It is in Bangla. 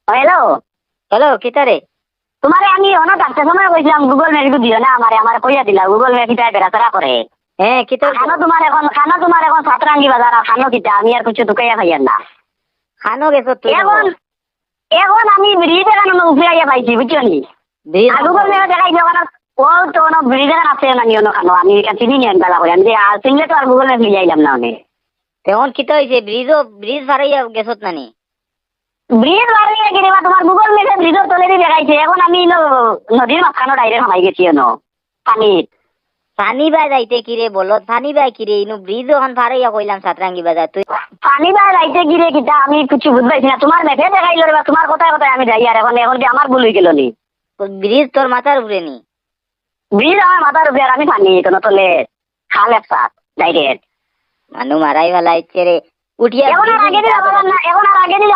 Hello hello কিতারে? তোমারে আমি অনেক একটা সময় কইছিলাম গুগল ম্যাপ দিও না আমার কইয়া দিলা গুগল ম্যাপ কিটা বেড়াতারা করে। হ্যাঁ কিতার খানো তোমার এখন সাতরাঙ্গি বাজার আর খানো কিটা আমি আর কিছু ঢুকাইয়া খাইয়ার না। খানো গেছো তুই? এখন এখন আমি ব্রিজের কারণে উফরাইয়া পাইছি বুঝছো নি। আর গুগল ম্যাপে দেখাই ওখানে ও তো কোনো ব্রিজের আছে না নিও না খানো আমি এটা চিনি নিয়ে বেলা করে আমি আর চিনলে তো আর গুগল ম্যাপ লিয়ে আইলাম না অনেক। তেমন কিতা হয়েছে? ব্রিজ ফারাইয়া গেছত নানি? ব্রিজ বাড়িয়ে গেলে বা তোমার গুগল ম্যাপে ব্রিজের তলেরই দেখাইছে এখন আমি নদীর মাঝখানো ডাইরেক্ট হামাই গেছি পানির। পানি বাই যাইতে কিরে বলো, পানি বাই কিরে ইনু ব্রিজ ওখান ফারাইয়া কইলাম সাতরাঙ্গি বাজার তুই। পানি বা রাইতে গিরে কিটা আমি কিছু বুঝবাইছি না তোমার ম্যাপে দেখাইলো রে বা তোমার কথায় কথায় আমি যাই আর এখন এখন কি আমার ভুল হয়ে গেল নি। ব্রিজ তোর মাথার উপরে নি? ব্রিজ আমার মাথার উপরে আর আমি পানি কোনো তলে খাল একসাথ ডাইরেক্ট। মানু মারাই ফেলা ইচ্ছে রে উঠিয়া। এখন আর আগে দিলে